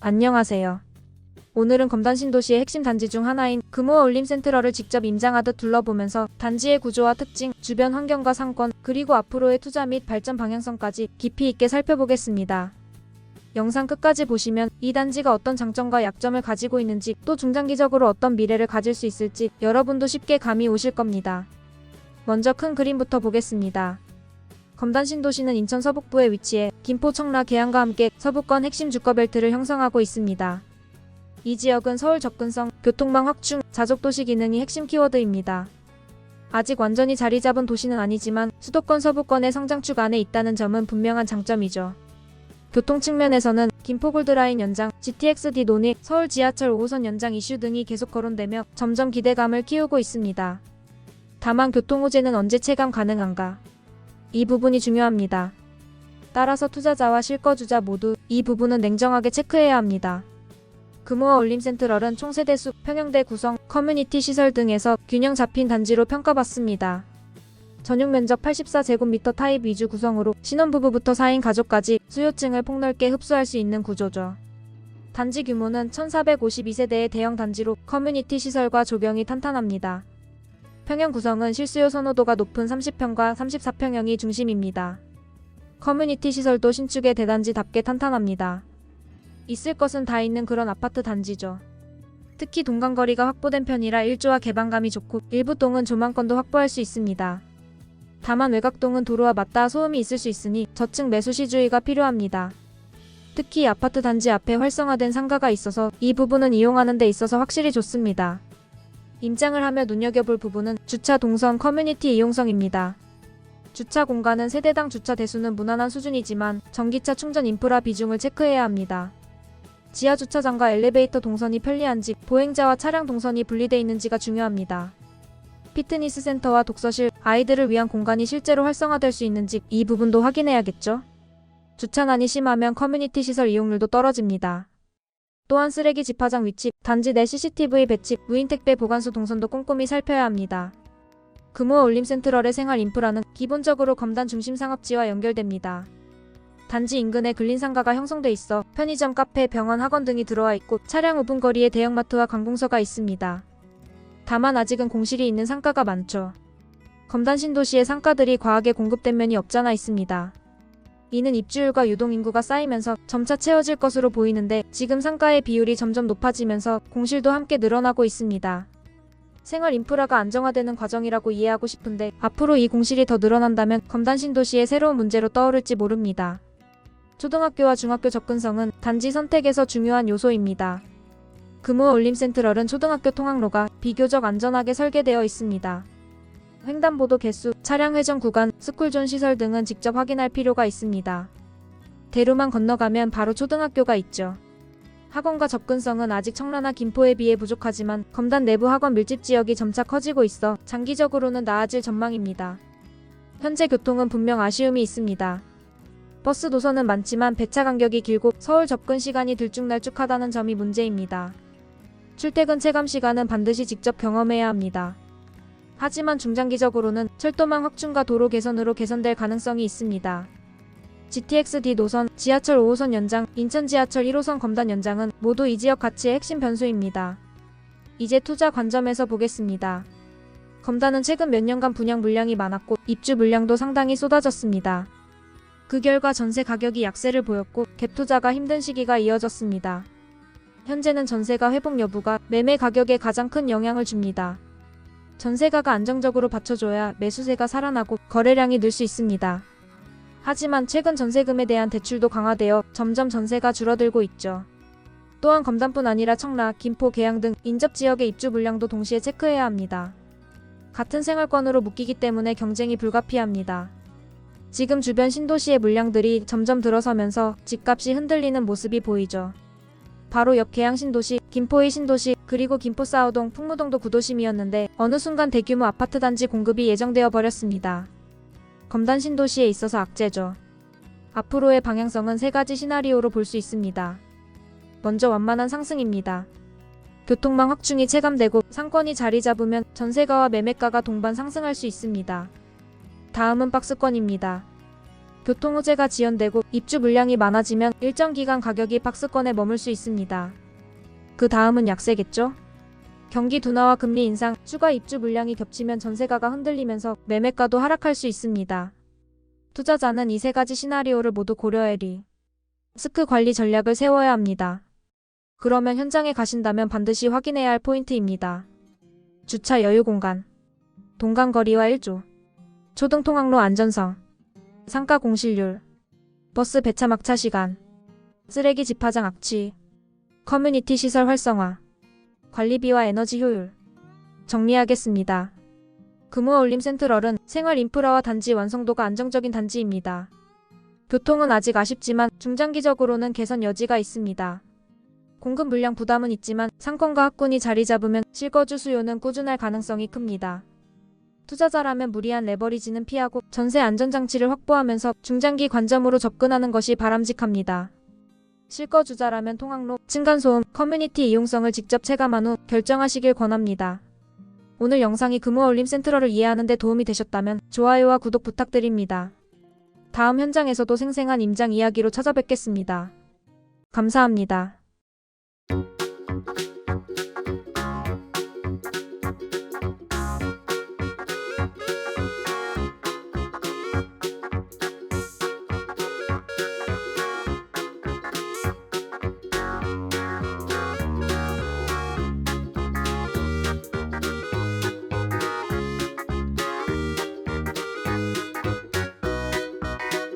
안녕하세요. 오늘은 검단 신도시의 핵심 단지 중 하나인 금호와 울림센트럴을 직접 임장하듯 둘러보면서 단지의 구조와 특징, 주변 환경과 상권, 그리고 앞으로의 투자 및 발전 방향성까지 깊이 있게 살펴보겠습니다. 영상 끝까지 보시면 이 단지가 어떤 장점과 약점을 가지고 있는지, 또 중장기적으로 어떤 미래를 가질 수 있을지 여러분도 쉽게 감이 오실 겁니다. 먼저 큰 그림부터 보겠습니다. 검단 신도시는 인천 서북부에 위치해 김포, 청라, 계양과 함께 서부권 핵심 주거벨트를 형성하고 있습니다. 이 지역은 서울 접근성, 교통망 확충, 자족도시 기능이 핵심 키워드입니다. 아직 완전히 자리 잡은 도시는 아니지만 수도권 서부권의 성장축 안에 있다는 점은 분명한 장점이죠. 교통 측면에서는 김포 골드라인 연장, GTX-D 논의, 서울 지하철 5호선 연장 이슈 등이 계속 거론되며 점점 기대감을 키우고 있습니다. 다만 교통 호재는 언제 체감 가능한가? 이 부분이 중요합니다. 따라서 투자자와 실거주자 모두 이 부분은 냉정하게 체크해야 합니다. 금호와 울림센트럴은 총 세대수, 평형대 구성, 커뮤니티 시설 등에서 균형 잡힌 단지로 평가받습니다. 전용 면적 84제곱미터 타입 위주 구성으로 신혼부부부터 4인 가족까지 수요층을 폭넓게 흡수할 수 있는 구조죠. 단지 규모는 1452세대의 대형 단지로 커뮤니티 시설과 조경이 탄탄합니다. 평형 구성은 실수요 선호도가 높은 30평과 34평형이 중심입니다. 커뮤니티 시설도 신축의 대단지답게 탄탄합니다. 있을 것은 다 있는 그런 아파트 단지죠. 특히 동간거리가 확보된 편이라 일조와 개방감이 좋고 일부 동은 조망권도 확보할 수 있습니다. 다만 외곽동은 도로와 맞닿아 소음이 있을 수 있으니 저층 매수 시주의가 필요합니다. 특히 아파트 단지 앞에 활성화된 상가가 있어서 이 부분은 이용하는 데 있어서 확실히 좋습니다. 임장을 하며 눈여겨볼 부분은 주차 동선 커뮤니티 이용성입니다. 주차 공간은 세대당 주차 대수는 무난한 수준이지만 전기차 충전 인프라 비중을 체크해야 합니다. 지하 주차장과 엘리베이터 동선이 편리한지, 보행자와 차량 동선이 분리되어 있는지가 중요합니다. 피트니스 센터와 독서실, 아이들을 위한 공간이 실제로 활성화될 수 있는지 이 부분도 확인해야겠죠? 주차난이 심하면 커뮤니티 시설 이용률도 떨어집니다. 또한 쓰레기 집화장 위치, 단지 내 CCTV 배치, 무인 택배 보관소 동선도 꼼꼼히 살펴야 합니다. 금호와 울림센트럴의 생활 인프라는 기본적으로 검단 중심 상업지와 연결됩니다. 단지 인근에 근린상가가 형성돼 있어 편의점, 카페, 병원, 학원 등이 들어와 있고 차량 5분 거리에 대형마트와 관공서가 있습니다. 다만 아직은 공실이 있는 상가가 많죠. 검단 신도시의 상가들이 과하게 공급된 면이 없잖아 있습니다. 이는 입주율과 유동인구가 쌓이면서 점차 채워질 것으로 보이는데 지금 상가의 비율이 점점 높아지면서 공실도 함께 늘어나고 있습니다. 생활 인프라가 안정화되는 과정이라고 이해하고 싶은데 앞으로 이 공실이 더 늘어난다면 검단 신도시의 새로운 문제로 떠오를지 모릅니다. 초등학교와 중학교 접근성은 단지 선택에서 중요한 요소입니다. 금호와 울림센트럴은 초등학교 통학로가 비교적 안전하게 설계되어 있습니다. 횡단보도 개수, 차량 회전 구간, 스쿨존 시설 등은 직접 확인할 필요가 있습니다. 대로만 건너가면 바로 초등학교가 있죠. 학원과 접근성은 아직 청라나 김포에 비해 부족하지만 검단 내부 학원 밀집 지역이 점차 커지고 있어 장기적으로는 나아질 전망입니다. 현재 교통은 분명 아쉬움이 있습니다. 버스 노선은 많지만 배차 간격이 길고 서울 접근 시간이 들쭉날쭉하다는 점이 문제입니다. 출퇴근 체감 시간은 반드시 직접 경험해야 합니다. 하지만 중장기적으로는 철도망 확충과 도로 개선으로 개선될 가능성이 있습니다. GTX-D 노선, 지하철 5호선 연장, 인천 지하철 1호선 검단 연장은 모두 이 지역 가치의 핵심 변수입니다. 이제 투자 관점에서 보겠습니다. 검단은 최근 몇 년간 분양 물량이 많았고 입주 물량도 상당히 쏟아졌습니다. 그 결과 전세 가격이 약세를 보였고 갭 투자가 힘든 시기가 이어졌습니다. 현재는 전세가 회복 여부가 매매 가격에 가장 큰 영향을 줍니다. 전세가가 안정적으로 받쳐줘야 매수세가 살아나고 거래량이 늘 수 있습니다. 하지만 최근 전세금에 대한 대출도 강화되어 점점 전세가 줄어들고 있죠. 또한 검단뿐 아니라 청라, 김포, 계양 등 인접 지역의 입주 물량도 동시에 체크해야 합니다. 같은 생활권으로 묶이기 때문에 경쟁이 불가피합니다. 지금 주변 신도시의 물량들이 점점 들어서면서 집값이 흔들리는 모습이 보이죠. 바로 옆 계양 신도시, 김포의 신도시, 그리고 김포 사우동, 풍무동도 구도심이었는데 어느 순간 대규모 아파트 단지 공급이 예정되어 버렸습니다. 검단 신도시에 있어서 악재죠. 앞으로의 방향성은 세 가지 시나리오로 볼 수 있습니다. 먼저 완만한 상승입니다. 교통망 확충이 체감되고 상권이 자리 잡으면 전세가와 매매가가 동반 상승할 수 있습니다. 다음은 박스권입니다. 교통 호재가 지연되고 입주 물량이 많아지면 일정 기간 가격이 박스권에 머물 수 있습니다. 그 다음은 약세겠죠? 경기 둔화와 금리 인상, 추가 입주 물량이 겹치면 전세가가 흔들리면서 매매가도 하락할 수 있습니다. 투자자는 이 세 가지 시나리오를 모두 고려해 리스크 관리 전략을 세워야 합니다. 그러면 현장에 가신다면 반드시 확인해야 할 포인트입니다. 주차 여유 공간, 동간거리와 일조, 초등통학로 안전성, 상가 공실률, 버스 배차 막차 시간, 쓰레기 집화장 악취, 커뮤니티 시설 활성화, 관리비와 에너지 효율. 정리하겠습니다. 금호울림 센트럴은 생활 인프라와 단지 완성도가 안정적인 단지입니다. 교통은 아직 아쉽지만 중장기적으로는 개선 여지가 있습니다. 공급 물량 부담은 있지만 상권과 학군이 자리 잡으면 실거주 수요는 꾸준할 가능성이 큽니다. 투자자라면 무리한 레버리지는 피하고 전세 안전장치를 확보하면서 중장기 관점으로 접근하는 것이 바람직합니다. 실거주자라면 통학로, 층간소음, 커뮤니티 이용성을 직접 체감한 후 결정하시길 권합니다. 오늘 영상이 금호울림 센트럴을 이해하는 데 도움이 되셨다면 좋아요와 구독 부탁드립니다. 다음 현장에서도 생생한 임장 이야기로 찾아뵙겠습니다. 감사합니다.